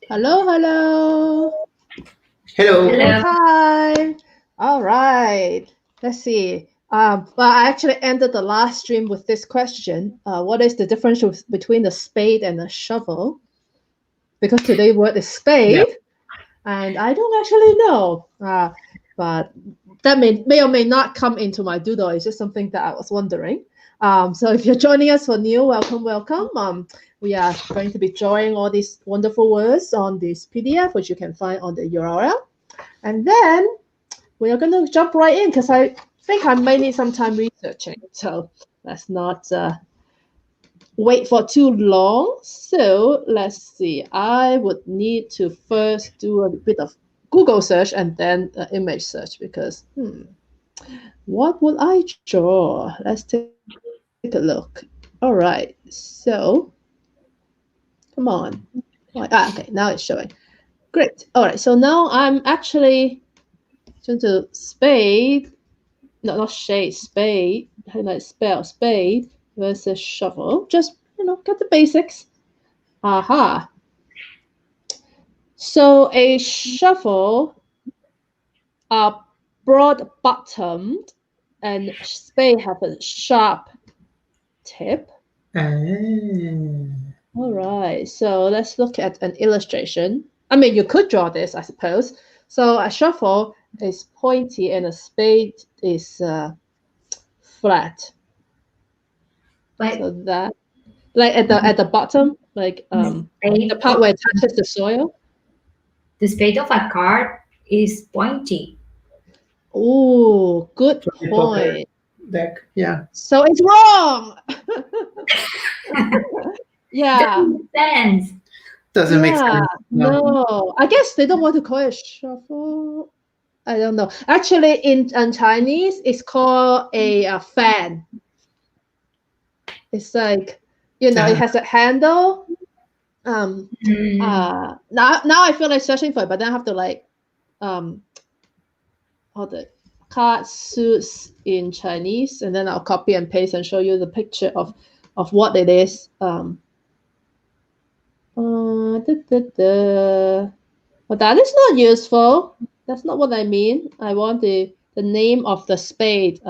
Hello, hello. Hello. Long Hello. time. All right. Let's see. Well, I actually ended the last stream with this question. What is the difference between the spade and the shovel? Because today's word is Yeah. spade, and I don't actually know. But that may or may not come into my doodle. It's just something that I was wondering. So if you're joining us for new, welcome, welcome. We are going to be drawing all these wonderful words on this PDF, which you can find on the URL. And then we are going to jump right in because I think I may need some time researching. So let's not wait for too long. So let's see. I would need to first do a bit of Google search and then image search because what will I draw? Let's take a look. All right. So come on. Okay, now it's showing. Great. All right. So now I'm actually going to spade. No, not shade. Spade. How do I spell spade versus shovel? Just get the basics. Aha. So a shovel are broad bottomed and spade have a sharp tip. Ah. All right, so let's look at an illustration. I mean, you could draw this, I suppose. So a shovel is pointy and a spade is flat. Like So that, like at the bottom, like the the spade part of where it touches the soil. the spade of a card is pointy. Oh, good From the poker point. deck. Yeah. So it's wrong. Yeah, Doesn't make sense. Doesn't make yeah, sense. No. no. I guess they don't want to call it shuffle. I don't know. Actually, in Chinese, it's called a fan. It's like, it Ah. has a handle. Mm, Now I feel like searching for it, but then I have to like, all the card suits in Chinese, and then I'll copy and paste and show you the picture of what it is. But that is not useful. That's not what I mean. I want the name of the spade.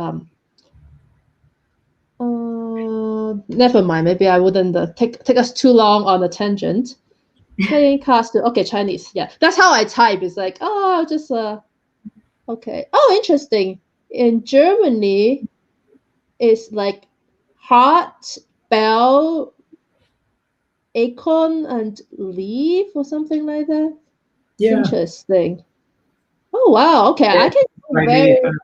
Never mind. Maybe I wouldn't take us too long on a tangent. Playing cards. Okay, Chinese. Yeah, that's how I type. It's like, oh, just okay. Oh, interesting. In Germany, it's like heart, bell, acorn, and leaf, or something like that. Yeah. Interesting. Oh wow. Okay, Yeah. I can do Slightly very different.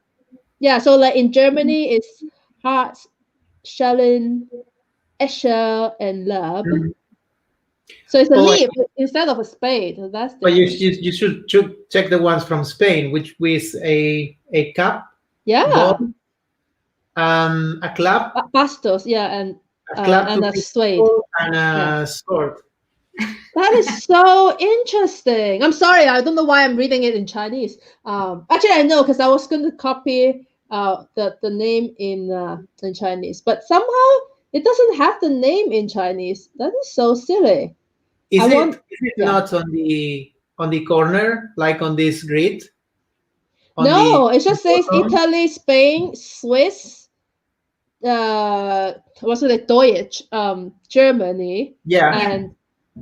yeah. So like in Germany, it's heart, Schellen, Escher, and Lab. Mm. So it's a Oh, leaf instead of a spade. So that's but you, different. you, you should check the ones from Spain, which with a cup, ball, Yeah, a club, bastos. Yeah, to and a pick suede. ball, and Yeah, a sword. that is so interesting. I'm sorry, I don't know why I'm reading it in Chinese. Actually, I know because I was going to copy the name in Chinese, but somehow it doesn't have the name in Chinese. That is so silly. I want Is it yeah. not on the corner like on this grid on the No, it just says bottom? Italy, Spain, Swiss, what's it, Deutsch, Germany, Yeah. yeah.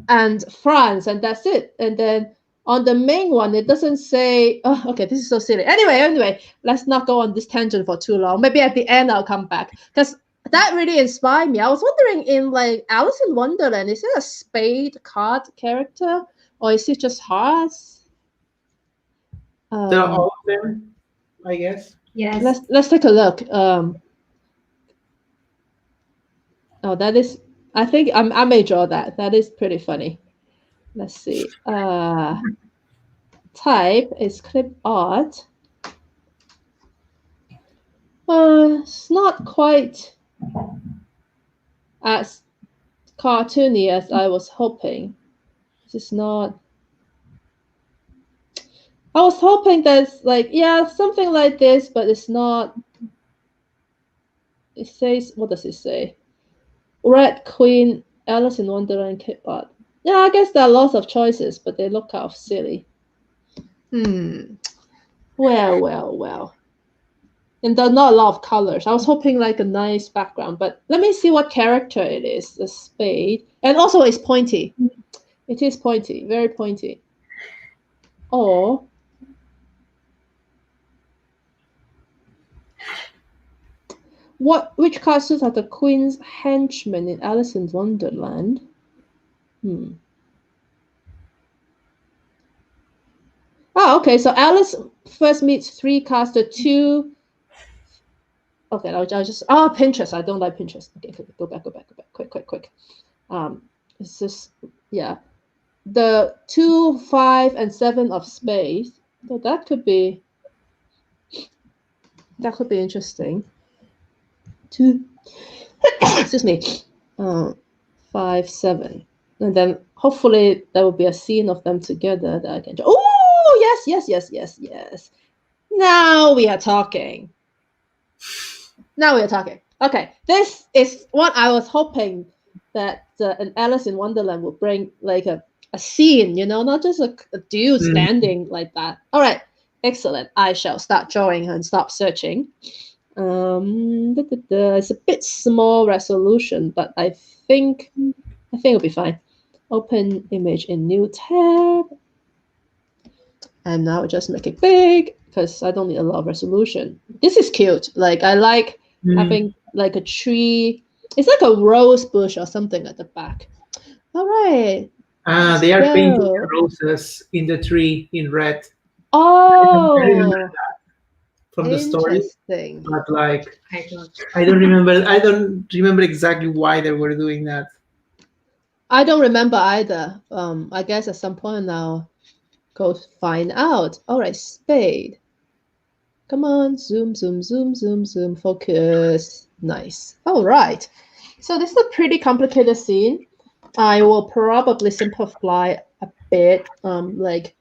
and France, and that's it. And then on the main one, it doesn't say. Oh, okay, this is so silly. Anyway, let's not go on this tangent for too long. Maybe at the end I'll come back because that really inspired me. I was wondering in like Alice in Wonderland, is it a spade card character or is it just hearts? There are all Um, of them, I guess. Yes. let's take a look. Oh, that is. I think I may draw that. That is pretty funny. Let's see. Type is clip art. It's not quite as cartoony as I was hoping. It's not. I was hoping that's like something like this, but it's not. It says what does it say? Red Queen, Alice in Wonderland clip art. Yeah, I guess there are lots of choices, but they look kind of silly. Well. And there are not a lot of colors. I was hoping like a nice background, but let me see what character it is. The spade. And also it's pointy. It is pointy, very pointy. Or which castles are the queen's henchmen in Alice in Wonderland? Oh, okay. So Alice first meets 3 caster 2. Okay, I'll just Pinterest. I don't like Pinterest. Okay, go back. Quick. It's just the 2, 5, and 7 of spades. So that could be interesting. 2 excuse me. 5, 7. And then hopefully there will be a scene of them together that I can oh yes. Now we are talking. Okay, this is what I was hoping that an Alice in Wonderland would bring, like a scene, not just a dude standing like that. All right, excellent. I shall start drawing and stop searching. It's a bit small resolution, but I think it'll be fine. Open image in new tab. And now just make it big because I don't need a lot of resolution. This is cute. Like I like having like a tree. It's like a rose bush or something at the back. All right. They are painting roses in the tree in red. Oh, from the story, interesting. but like I don't remember exactly why they were doing that. I don't remember either. I guess at some point now, go find out. All right, spade. Come on, zoom, focus. Nice. All right. So this is a pretty complicated scene. I will probably simplify a bit. Like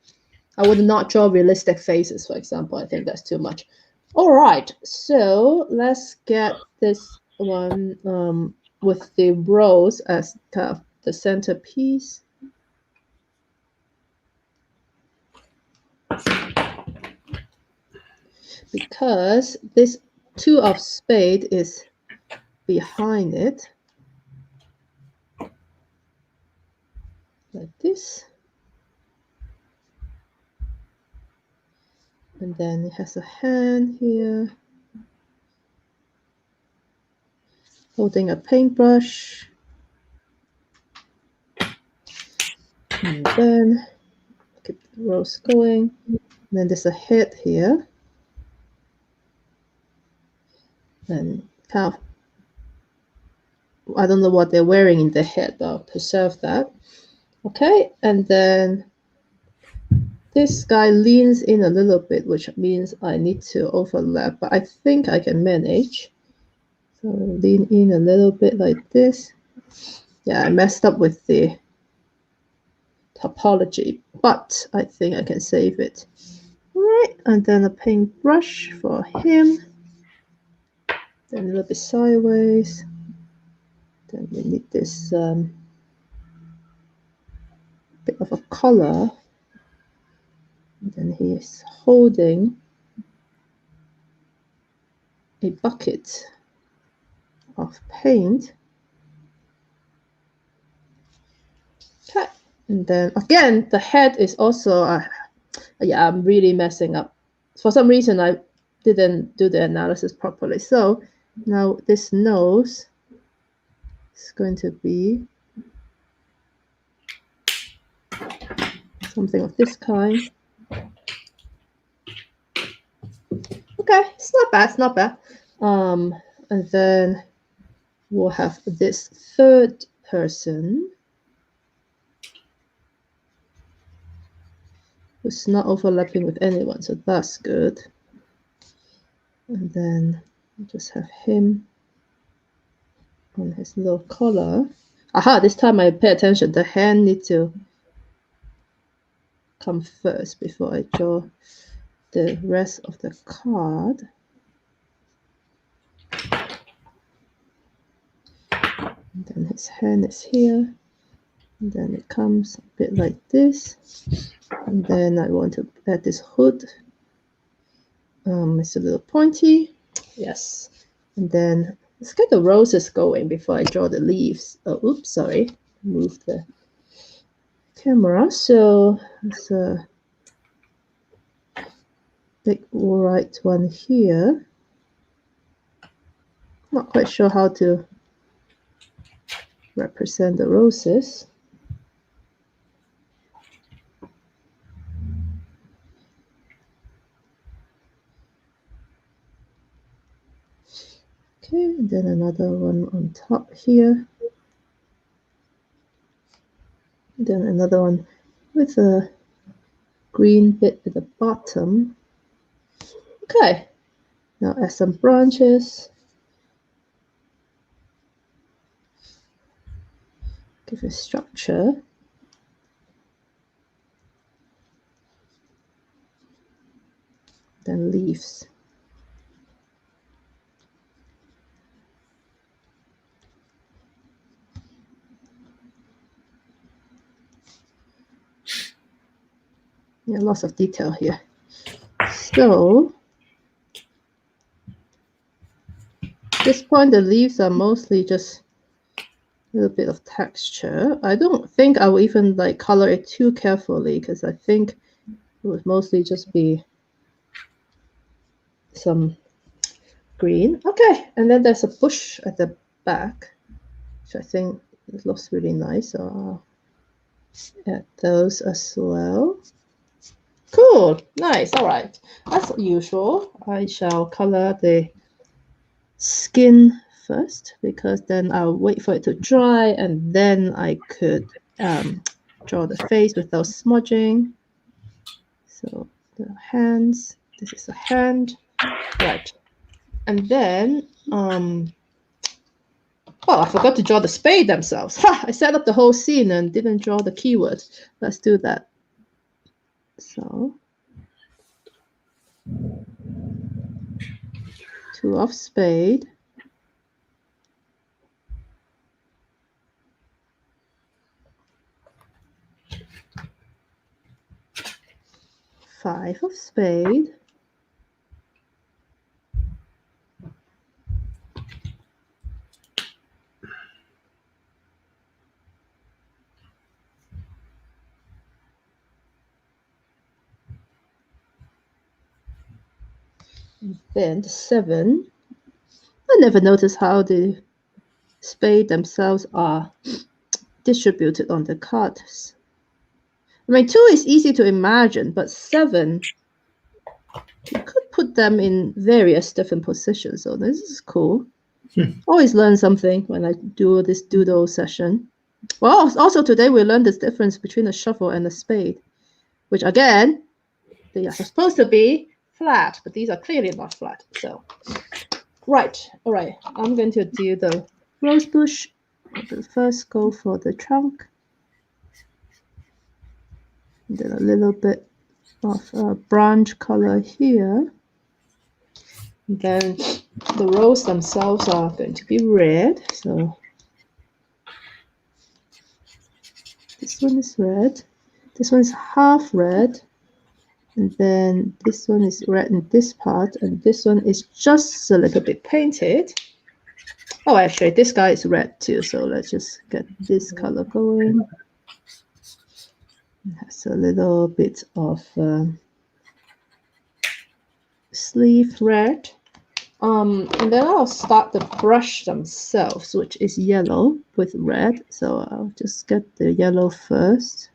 I would not draw realistic faces, for example. I think that's too much. All right. So let's get this one with the rose as kind of the centerpiece. Because this 2 of spade is behind it. Like this. And then it has a hand here. Holding a paintbrush. And then keep the rose going. And then there's a head here. And kind of, I don't know what they're wearing in the head, but I'll preserve that. Okay, and then this guy leans in a little bit, which means I need to overlap, but I think I can manage. So lean in a little bit like this. Yeah, I messed up with the topology, but I think I can save it. All right, and then a paintbrush for him. Then a little bit sideways. Then we need this bit of a color. And then he is holding a bucket of paint. Okay, and then again, the head is also, I'm really messing up. For some reason, I didn't do the analysis properly. So now this nose is going to be something of this kind. Okay, it's not bad. And then we'll have this third person who's not overlapping with anyone, so that's good. And then we'll just have him on his little collar. Aha, this time I pay attention. The hand needs to come first before I draw the rest of the card. And then his hand is here. And then it comes a bit like this. And then I want to add this hood. It's a little pointy. Yes. And then let's get the roses going before I draw the leaves. Oh, oops, sorry. Move the camera. So it's a big white one here. Not quite sure how to represent the roses. Okay, and then another one on top here. Then another one with a green bit at the bottom. Okay, now add some branches. Give it structure. Then leaves. Yeah, lots of detail here. So at this point, the leaves are mostly just a little bit of texture. I don't think I will even like color it too carefully because I think it would mostly just be some green. Okay, and then there's a bush at the back, which I think it looks really nice. So I'll add those as well. Cool, nice. All right, as usual, I shall color the skin first because then I'll wait for it to dry and then I could draw the face without smudging. So the hands, this is a hand, right? And then oh, I forgot to draw the spade themselves. Ha! I set up the whole scene and didn't draw the keyword. Let's do that. So 2 of spade. 5 of spade. And then the 7. I never noticed how the spade themselves are distributed on the cards. I mean, 2 is easy to imagine, but 7, you could put them in various different positions. So this is cool. Always learn something when I do this doodle session. Well, also today we learned this difference between a shovel and a spade, which again, they are supposed to be flat, but these are clearly not flat. So, right, all right. I'm going to do the rose bush. I'll first go for the trunk. And then a little bit of a branch color here. And then the rose themselves are going to be red. So this one is red. This one is half red. And then this one is red in this part. And this one is just a little bit painted. Oh, actually, this guy is red too. So let's just get this color going. It has a little bit of sleeve red. And then I'll start the brush themselves, which is yellow with red. So I'll just get the yellow first.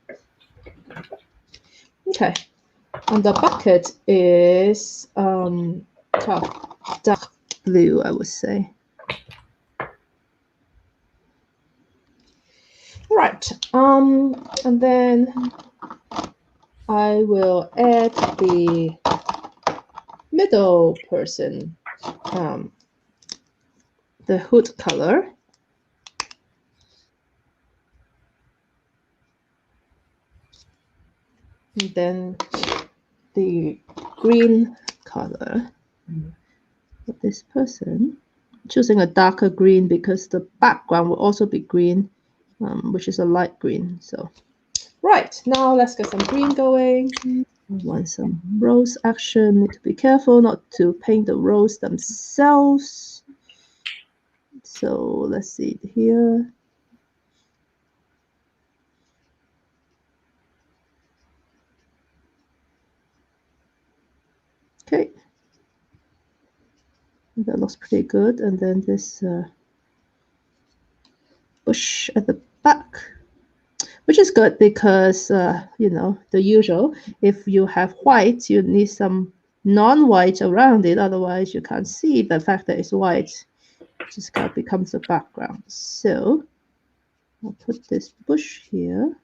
Okay. And the bucket is dark blue, I would say. All right. And then I will add the middle person, the hood color. And then the green color for this person. Choosing a darker green because the background will also be green which is a light green. So, right, now let's get some green going. I want some rose action. Need to be careful not to paint the rose themselves. So let's see here. Okay, that looks pretty good. And then this bush at the back, which is good because you know, the usual, if you have white, you need some non-white around it, otherwise you can't see the fact that it's white. Just kind of becomes the background. So I'll put this bush here,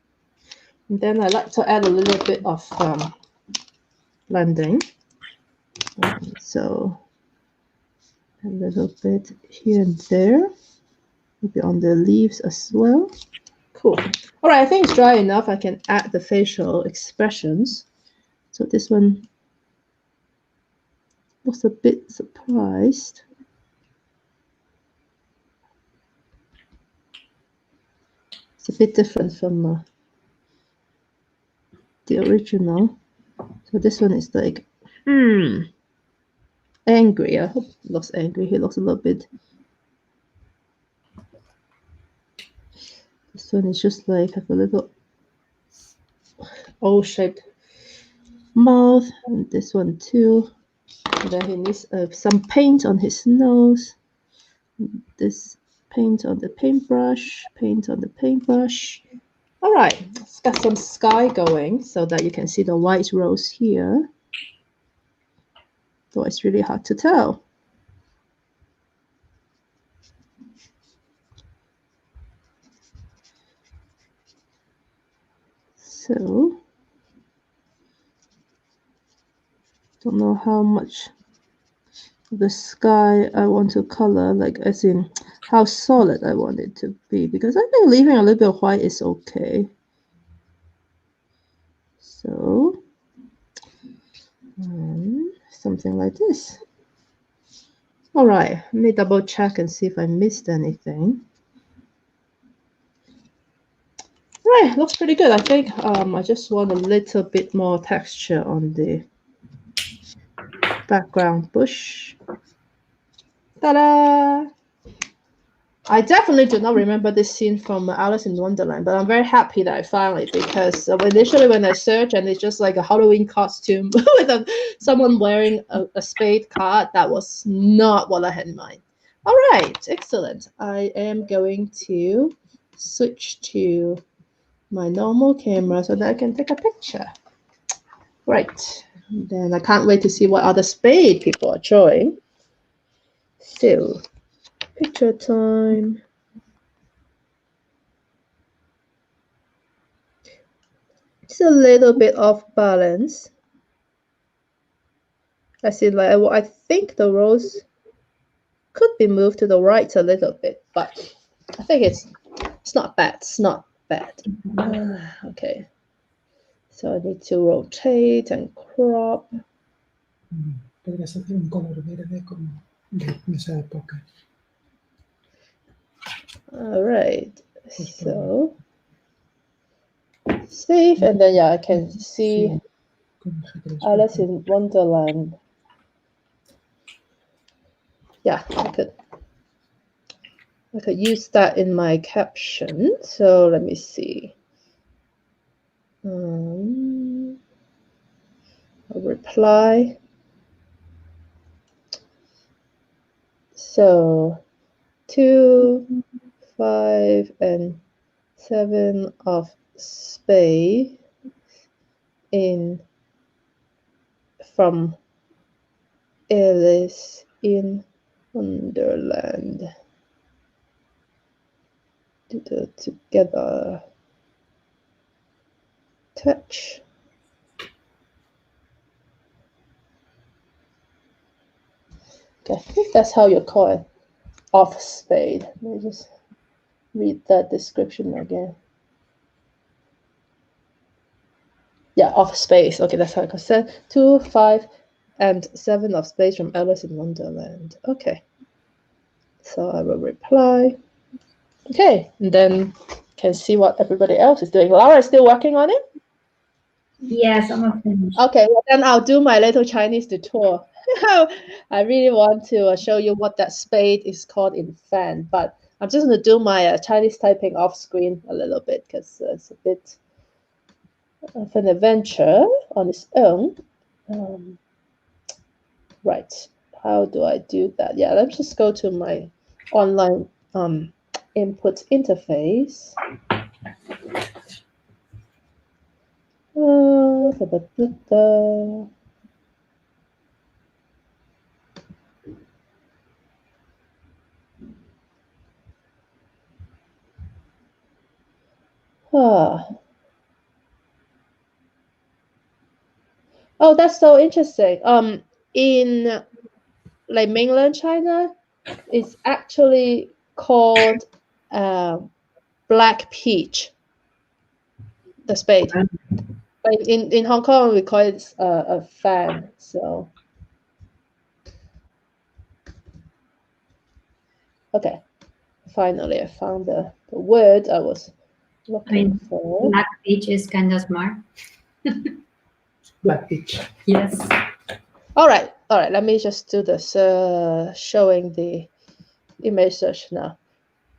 and then I like to add a little bit of blending. So a little bit here and there, maybe on the leaves as well. Cool. All right, I think it's dry enough. I can add the facial expressions. So this one was a bit surprised. It's a bit different from the original. So this one is like, angry. I hope he looks angry. He looks a little bit. This one is just like have a little O-shaped mouth, and this one too. And then he needs some paint on his nose. This paint on the paintbrush. Paint on the paintbrush. All right, let's get some sky going so that you can see the white rose here. Though it's really hard to tell. So, don't know how much the sky I want to color, like as in how solid I want it to be, because I think leaving a little bit of white is okay. So, something like this. All right, let me double check and see if I missed anything. Right, looks pretty good. I think I just want a little bit more texture on the background bush. Ta-da! I definitely do not remember this scene from Alice in Wonderland, but I'm very happy that I found it, because initially when I searched and it's just like a Halloween costume with someone wearing a spade card, that was not what I had in mind. All right, excellent. I am going to switch to my normal camera so that I can take a picture. Right, then I can't wait to see what other spade people are drawing. So, picture time. It's a little bit off balance. I see, like I think the rose could be moved to the right a little bit, but I think it's not bad. It's not bad. Okay. So I need to rotate and crop. Podrías hacer un color verde como de esa época. All right. So save, and then yeah, I can see Alice in Wonderland. Yeah, I could use that in my caption. So let me see. I'll reply. So 2, 5, and 7 of spade in from Alice in Wonderland. Doodle together. Touch. Okay, I think that's how you call it. Off spade. Let me just read that description again. Yeah, off spades. Okay, that's how I said. 2, 5, and 7 of spades from Alice in Wonderland. Okay. So I will reply. Okay, and then can see what everybody else is doing. Lara is still working on it? Yes, I'm finished. Okay, well, then I'll do my little Chinese tutorial. I really want to show you what that spade is called in fan, but I'm just going to do my Chinese typing off screen a little bit because it's a bit of an adventure on its own. Right, how do I do that? Yeah, let's just go to my online input interface. Oh, that's so interesting. In like mainland China, it's actually called black peach, the spade. Like in Hong Kong, we call it a fan. So, okay, finally I found the word I was looking for. Black peach is kind of smart. Black peach. Yes. All right. Let me just do this. Showing the image search now.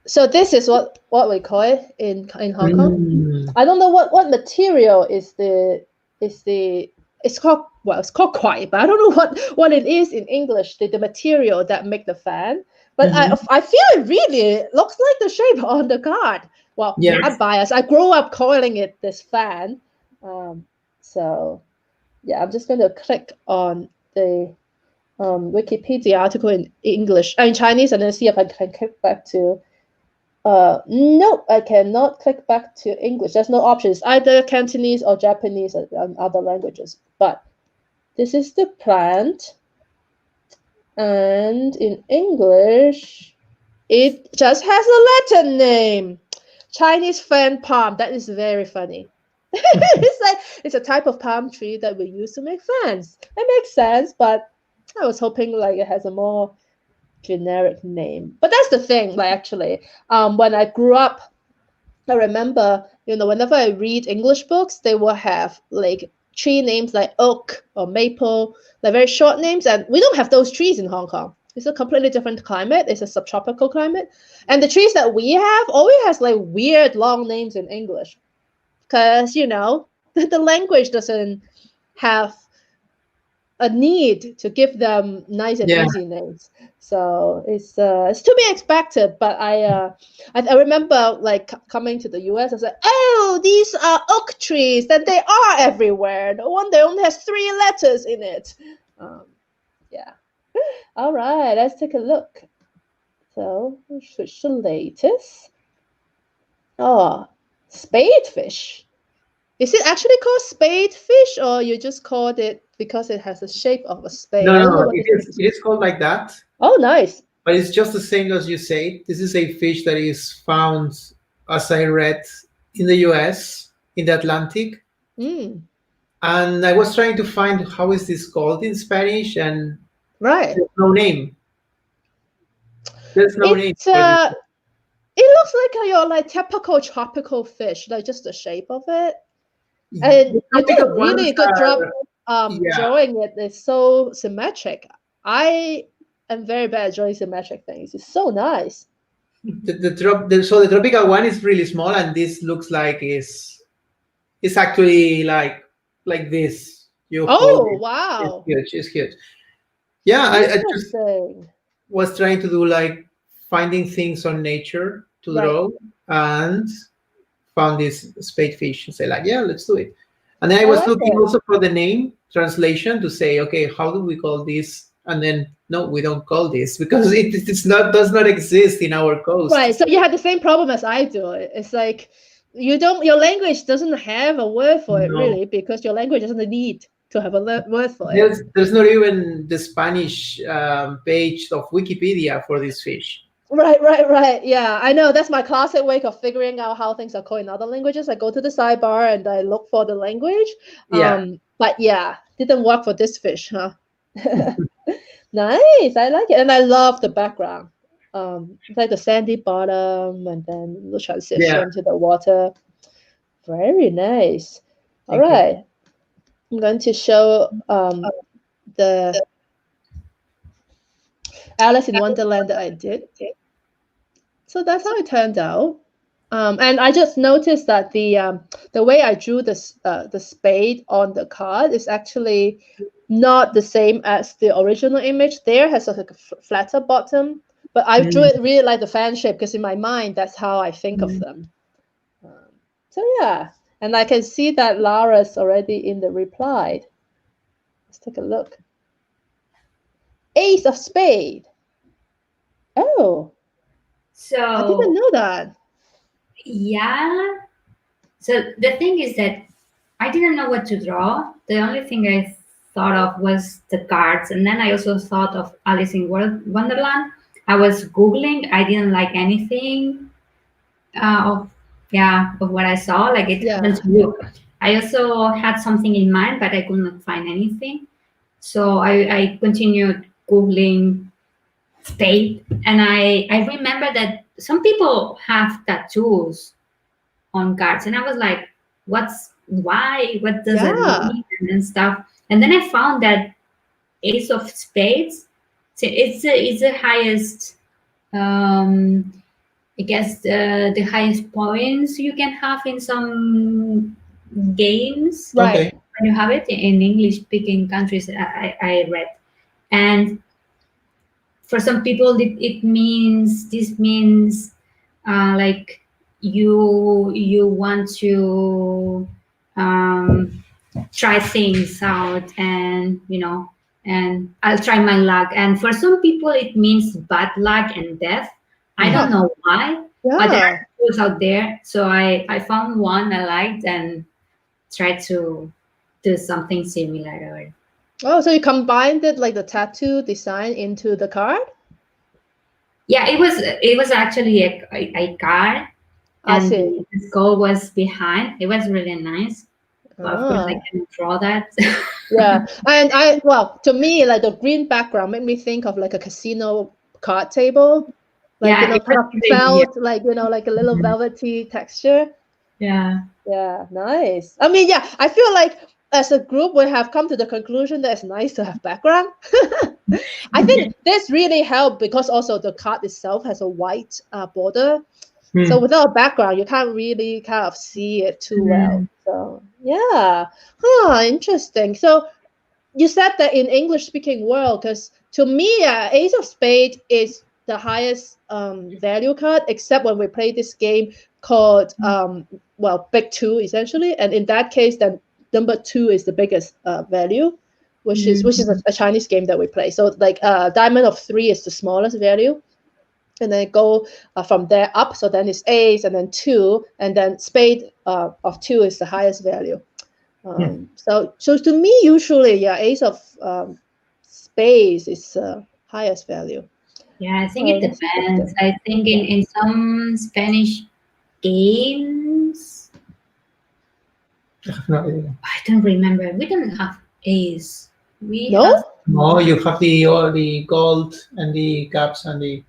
So this is what we call it in Hong Kong. I don't know what material is it's called kwai, but I don't know what it is in English. The material that make the fan, but I feel it really looks like the shape on the card. Well, yes. I'm biased. I grew up calling it this fan, so yeah, I'm just going to click on the Wikipedia article in English, in Chinese, and then see if I can click back to. No, I cannot click back to English. There's no options, either Cantonese or Japanese and other languages. But this is the plant, and in English, it just has a Latin name, Chinese fan palm. That is very funny. It's a type of palm tree that we use to make fans. It makes sense, but I was hoping like it has a more generic name. But that's the thing, like actually, when I grew up, I remember, whenever I read English books, they will have like tree names like oak or maple, like very short names, and we don't have those trees in Hong Kong. It's a completely different climate. It's a subtropical climate, and the trees that we have always has like weird long names in English, because the language doesn't have a need to give them nice and easy names. So it's to be expected. But I remember like coming to the US, I said, oh, these are oak trees, that they are everywhere. The one that only has 3 letters in it. Yeah. All right, let's take a look. So we'll switch to latest. Oh, spadefish. Is it actually called spadefish, or you just called it because it has the shape of a spade? No, it is called like that. Oh, nice. But it's just the same as you say. This is a fish that is found, as I read, in the US, in the Atlantic. And I was trying to find how is this called in Spanish, and there's no name. There's no name. It looks like your like typical tropical fish, like just the shape of it. And you did a really good job drawing it. It's so symmetric. I am very bad at drawing symmetric things. It's so nice. So the tropical one is really small, and this looks like it's actually like this. Wow! It's huge. Yeah, I just was trying to do like finding things on nature to draw, and found this spadefish and say like, yeah, let's do it. And then I was looking also for the name translation to say, okay, how do we call this? And then no, we don't call this because it does not exist in our coast. Right. So you had the same problem as I do. It's like your language doesn't have a word for it really, because your language doesn't need to have a word for it. There's not even the Spanish page of Wikipedia for this fish. Right. Yeah, I know. That's my classic way of figuring out how things are called in other languages. I go to the sidebar and I look for the language. But yeah, didn't work for this fish, huh? Nice. I like it. And I love the background. like the sandy bottom and then the transition to the water. Very nice. All right. I'm going to show the Alice in Wonderland that I did. So that's how it turned out. And I just noticed that the way I drew the spade on the card is actually not the same as the original image. There has like a flatter bottom, but I drew it really like the fan shape because in my mind that's how I think of them. So yeah, and I can see that Lara's already in the reply. Let's take a look. Ace of Spade. Oh. So I didn't know that. Yeah. So the thing is that I didn't know what to draw. The only thing I thought of was the cards, and then I also thought of Alice in Wonderland. I was Googling. I didn't like anything of what I saw. Like it happened to you. I also had something in mind, but I could not find anything. So I continued Googling Spade, and I remember that some people have tattoos on cards, and I was like, what does that mean, and stuff. And then I found that Ace of Spades, it's the highest, I guess the highest points you can have in some games, right? When you have it in English speaking countries. I read, and for some people this means like you want to try things out, and and I'll try my luck. And for some people it means bad luck and death. I don't know why, but there are tools out there. So I found one I liked and tried to do something similar. Oh, so you combined it like the tattoo design into the card? Yeah, it was actually a card, and the skull was behind. It was really nice. But of course, I can draw that. Yeah, and to me, like the green background made me think of like a casino card table, like felt like like a little velvety texture. Yeah. Yeah, nice. I mean, yeah, I feel like as a group we have come to the conclusion that it's nice to have background. I think this really helped because also the card itself has a white border. So without a background, you can't really kind of see it too well. So yeah, interesting. So you said that in English-speaking world, because to me, Ace of Spade is the highest value card, except when we play this game called Big Two essentially, and in that case, then number 2 is the biggest value, which is a Chinese game that we play. So like Diamond of 3 is the smallest value. And then go from there up. So then it's Ace, and then 2, and then Spade of 2 is the highest value. So to me, usually, Ace of Spades is highest value. Yeah, I think it depends. I think in some Spanish games, I don't remember. We don't have Ace. No, you have the gold and the caps and the.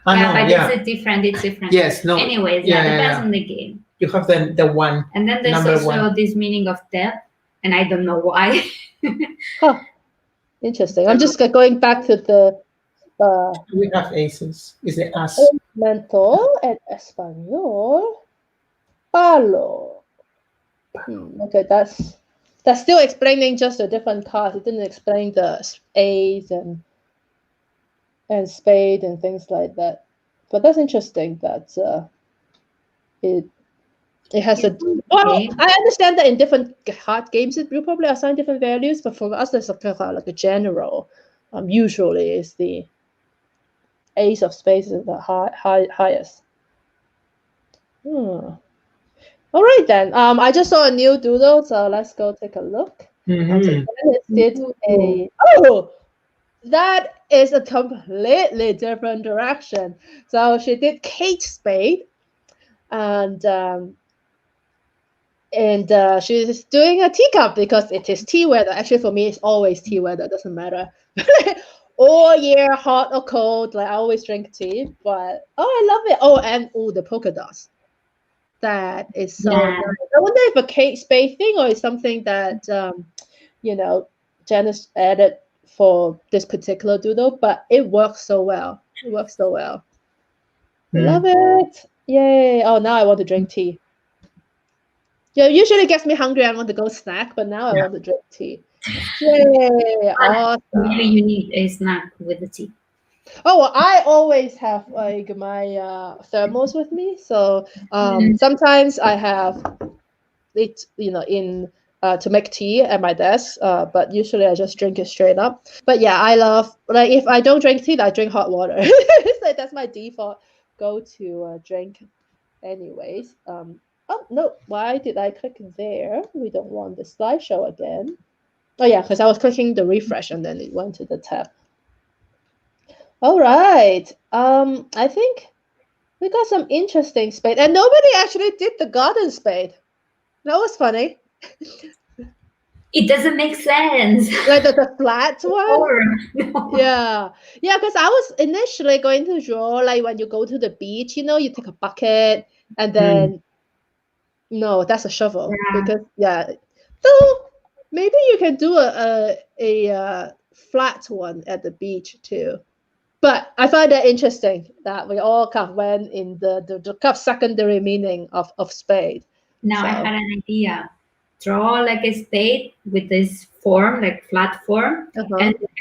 It's different. Yes, no. Anyways, depends on the game. You have the one. And then there's also this meaning of death, and I don't know why. Interesting. I'm just going back to the. We have aces. Is it as? Mentor en español. Palo. Okay, that's still explaining just the different cards. It didn't explain the Ace and Spade and things like that. But that's interesting that it has a. Well, I understand that in different card games you probably assign different values, but for us there's like a general. Usually is the Ace of Spades is the highest. All right then. I just saw a new doodle, so let's go take a look. That is a completely different direction. So she did Kate Spade, and she's doing a teacup because it is tea weather. Actually, for me, it's always tea weather. Doesn't matter. all year, hot or cold. Like I always drink tea, but I love it. Oh, and the polka dots. That is so Yeah. nice. I wonder if a Kate Spade thing or is something that Janice added for this particular doodle, but it works so well. It works so well. Love it. Yay. Oh, now I want to drink tea. Yeah, usually gets me hungry. I want to go snack, but now I want to drink tea. Yay. Awesome. Maybe you need a snack with the tea. Oh, well, I always have like my thermos with me. So sometimes I have it, in to make tea at my desk. But usually I just drink it straight up. But yeah, I love, like, if I don't drink tea, I drink hot water. So that's my default go-to drink. Anyways, oh no, why did I click there? We don't want the slideshow again. Oh yeah, because I was clicking the refresh and then it went to the tab. All right. I think we got some interesting spade, and nobody actually did the garden spade. That was funny. It doesn't make sense. Like the flat one. No. Yeah, because I was initially going to draw like when you go to the beach, you take a bucket and then no, that's a shovel. Because so maybe you can do a flat one at the beach too. But I find that interesting that we all kind of went in the kind of secondary meaning of spade. Now I had an idea. Draw like a spade with this form, like flat form,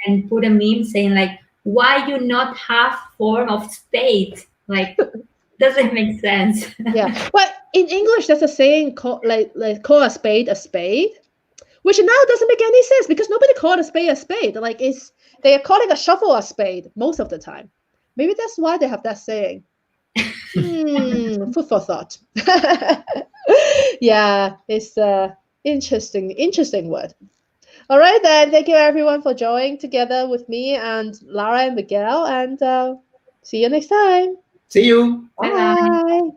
and put a meme saying like, "Why you not have form of spade?" Like, doesn't make sense. Yeah, but in English, there's a saying called call a spade, which now doesn't make any sense because nobody called a spade a spade. Like they are calling a shovel a spade most of the time. Maybe that's why they have that saying. Food for thought. Yeah, it's interesting word. All right then, thank you everyone for joining together with me and Lara and Miguel, and see you next time. See you. Bye.